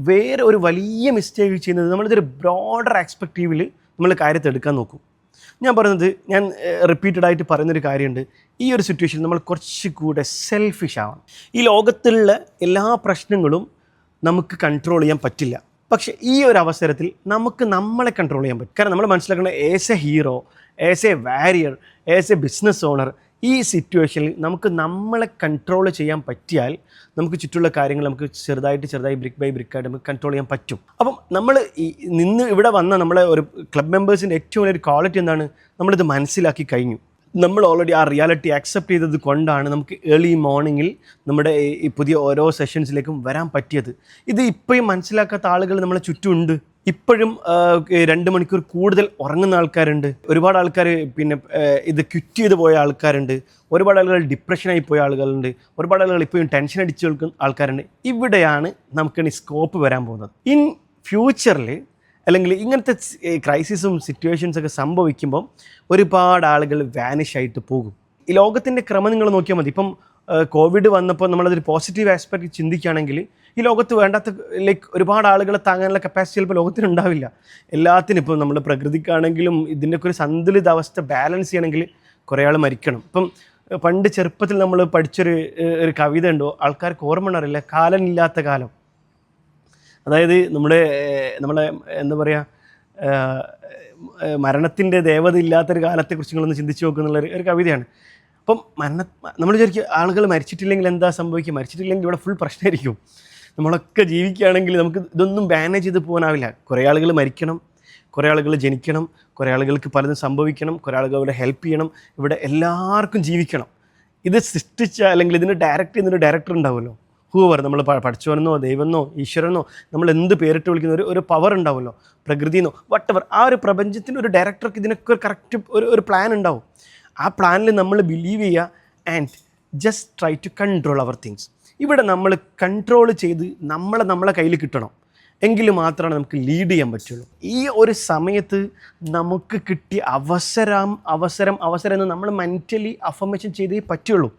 വേറെ ഒരു വലിയ മിസ്റ്റേക്ക് ചെയ്യുന്നത് നമ്മളിതൊരു ബ്രോഡർ എക്സ്പെക്റ്റീവിൽ നമ്മൾ കാര്യത്തെ എടുക്കാൻ നോക്കും. ഞാൻ പറയുന്നത്, ഞാൻ റിപ്പീറ്റഡായിട്ട് പറയുന്നൊരു കാര്യമുണ്ട്, ഈ ഒരു സിറ്റുവേഷനിൽ നമ്മൾ കുറച്ചുകൂടെ സെൽഫിഷ് ആവണം. ഈ ലോകത്തുള്ള എല്ലാ പ്രശ്നങ്ങളും നമുക്ക് കൺട്രോൾ ചെയ്യാൻ പറ്റില്ല. പക്ഷേ ഈ ഒരു അവസരത്തിൽ നമുക്ക് നമ്മളെ കൺട്രോൾ ചെയ്യാൻ പറ്റും. കാരണം നമ്മൾ മനസ്സിലാക്കേണ്ട, as a hero, as a warrior, as a business owner, ഈ സിറ്റുവേഷനിൽ നമുക്ക് നമ്മളെ കൺട്രോൾ ചെയ്യാൻ പറ്റിയാൽ നമുക്ക് ചുറ്റുള്ള കാര്യങ്ങൾ നമുക്ക് ചെറുതായി ബ്രിക്ക് ബൈ ബ്രിക്കായിട്ട് നമുക്ക് കൺട്രോൾ ചെയ്യാൻ പറ്റും. അപ്പം നമ്മൾ നിന്ന് ഇവിടെ വന്ന നമ്മളെ ഒരു ക്ലബ് മെമ്പേഴ്സിൻ്റെ ഏറ്റവും വലിയൊരു ക്വാളിറ്റി എന്താണ്? നമ്മളിത് മനസ്സിലാക്കി കഴിഞ്ഞു. നമ്മൾ ഓൾറെഡി ആ റിയാലിറ്റി അക്സെപ്റ്റ് ചെയ്തത് കൊണ്ടാണ് നമുക്ക് ഏർലി മോർണിംഗിൽ നമ്മുടെ ഈ പുതിയ ഓരോ സെഷൻസിലേക്കും വരാൻ പറ്റിയത്. ഇത് ഇപ്പോഴും മനസ്സിലാക്കാത്ത ആളുകൾ നമ്മളെ ചുറ്റുമുണ്ട്. ഇപ്പോഴും 2 മണിക്കൂർ കൂടുതൽ ഉറങ്ങുന്ന ആൾക്കാരുണ്ട്. ഒരുപാട് ആൾക്കാർ പിന്നെ ഇത് ക്വിറ്റ് ചെയ്ത് പോയ ആൾക്കാരുണ്ട്. ഒരുപാട് ആളുകൾ ഡിപ്രഷനായി പോയ ആളുകളുണ്ട്. ഒരുപാട് ആളുകൾ ഇപ്പോഴും ടെൻഷൻ അടിച്ച് നിൽക്കുന്ന ആൾക്കാരുണ്ട്. ഇവിടെയാണ് നമുക്കിനി സ്കോപ്പ് വരാൻ പോകുന്നത്. ഇൻ ഫ്യൂച്ചറിൽ അല്ലെങ്കിൽ ഇങ്ങനത്തെ ക്രൈസിസും സിറ്റുവേഷൻസൊക്കെ സംഭവിക്കുമ്പം ഒരുപാട് ആളുകൾ വാനിഷ് ആയിട്ട് പോകും. ഈ ലോകത്തിൻ്റെ ക്രമം നിങ്ങൾ നോക്കിയാൽ മതി. ഇപ്പം കോവിഡ് വന്നപ്പോൾ നമ്മളതൊരു പോസിറ്റീവ് ആസ്പെക്റ്റ് ചിന്തിക്കുകയാണെങ്കിൽ ഈ ലോകത്ത് വേണ്ടാത്ത ഒരുപാട് ആളുകളെ താങ്ങാനുള്ള കപ്പാസിറ്റി ചിലപ്പോൾ ലോകത്തിനുണ്ടാവില്ല. എല്ലാത്തിനും ഇപ്പം നമ്മൾ പ്രകൃതിക്കാണെങ്കിലും ഇതിൻ്റെയൊക്കെ ഒരു സന്തുലിതാവസ്ഥ ബാലൻസ് ചെയ്യണമെങ്കിൽ കുറേ ആൾ മരിക്കണം. ഇപ്പം പണ്ട് ചെറുപ്പത്തിൽ നമ്മൾ പഠിച്ചൊരു കവിത ഉണ്ടോ, ആൾക്കാർക്ക് ഓർമ്മ അറിയില്ല, കാലനില്ലാത്ത കാലം. അതായത് നമ്മളെ എന്താ പറയുക, മരണത്തിൻ്റെ ദേവത ഇല്ലാത്തൊരു കാലത്തെക്കുറിച്ച് നിങ്ങളൊന്ന് ചിന്തിച്ച് നോക്കുന്നുള്ള ഒരു കവിതയാണ്. അപ്പം നമ്മൾ വിചാരിക്കും ആളുകൾ മരിച്ചിട്ടില്ലെങ്കിൽ എന്താ സംഭവിക്കുക, മരിച്ചിട്ടില്ലെങ്കിൽ ഇവിടെ ഫുൾ പ്രശ്നമായിരിക്കും. നമ്മളൊക്കെ ജീവിക്കുകയാണെങ്കിൽ നമുക്ക് ഇതൊന്നും മാനേജ് ചെയ്ത് പോകാനാവില്ല. കുറേ ആളുകൾ മരിക്കണം, കുറേ ആളുകൾ ജനിക്കണം, കുറേ ആളുകൾക്ക് പലതും സംഭവിക്കണം, കുറേ ആളുകൾ ഇവിടെ ഹെൽപ്പ് ചെയ്യണം, ഇവിടെ എല്ലാവർക്കും ജീവിക്കണം. ഇത് സൃഷ്ടിച്ച അല്ലെങ്കിൽ ഇതിന് ഡയറക്റ്റ് ചെയ്യുന്നൊരു ഡയറക്ടർ ഉണ്ടാവുമല്ലോ, ഹൂവർ, നമ്മൾ പഠിച്ചവനെന്നോ ദൈവമെന്നോ ഈശ്വരനോ നമ്മൾ എന്ത് പേരിട്ട് വിളിക്കുന്ന ഒരു പവർ ഉണ്ടാവുമല്ലോ, പ്രകൃതിയെന്നോ വട്ടവർ. ആ ഒരു പ്രപഞ്ചത്തിൻ്റെ ഒരു ഡയറക്ടർക്ക് ഇതിനൊക്കെ ഒരു കറക്റ്റ് ഒരു പ്ലാൻ ഉണ്ടാവും. ആ പ്ലാനിൽ നമ്മൾ ബിലീവ് ചെയ്യുക and just try to control our things. ഇവിടെ നമ്മൾ കൺട്രോൾ ചെയ്ത് നമ്മളെ കയ്യിൽ കിട്ടണം, എങ്കിൽ മാത്രമാണ് നമുക്ക് ലീഡ് ചെയ്യാൻ പറ്റുള്ളൂ. ഈ ഒരു സമയത്ത് നമുക്ക് കിട്ടിയ അവസരം എന്ന് നമ്മൾ മെൻ്റലി അഫർമേഷൻ ചെയ്തേ പറ്റുള്ളൂ.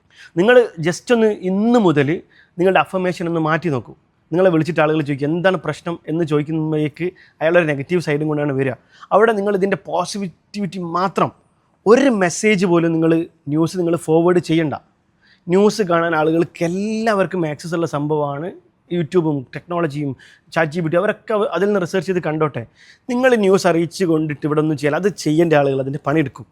നിങ്ങൾ ജസ്റ്റ് ഒന്ന് ഇന്ന് മുതൽ നിങ്ങളുടെ അഫർമേഷൻ ഒന്ന് മാറ്റി നോക്കൂ. നിങ്ങളെ വിളിച്ചിട്ട് ആളുകൾ ചോദിക്കും എന്താണ് പ്രശ്നം എന്ന് ചോദിക്കുമ്പോഴേക്ക് അയാളൊരു നെഗറ്റീവ് സൈഡും കൊണ്ടാണ് വരിക. അവിടെ നിങ്ങൾ ഇതിൻ്റെ പോസിറ്റിവിറ്റി മാത്രം, ഒരു മെസ്സേജ് പോലും ന്യൂസ് നിങ്ങൾ ഫോർവേഡ് ചെയ്യണ്ട. ന്യൂസ് കാണാൻ ആളുകൾക്ക് എല്ലാവർക്കും ആക്സസ് ഉള്ള സംഭവമാണ് യൂട്യൂബും ടെക്നോളജിയും ChatGPT, അവരൊക്കെ അതിൽ നിന്ന് റിസർച്ച് ചെയ്ത് കണ്ടോട്ടെ. നിങ്ങൾ ന്യൂസ് അറിയിച്ച് കൊണ്ടിട്ട് ഇവിടെ ഒന്നും ചെയ്യാൻ, അത് ചെയ്യേണ്ട ആളുകൾ അതിൻ്റെ പണിയെടുക്കും.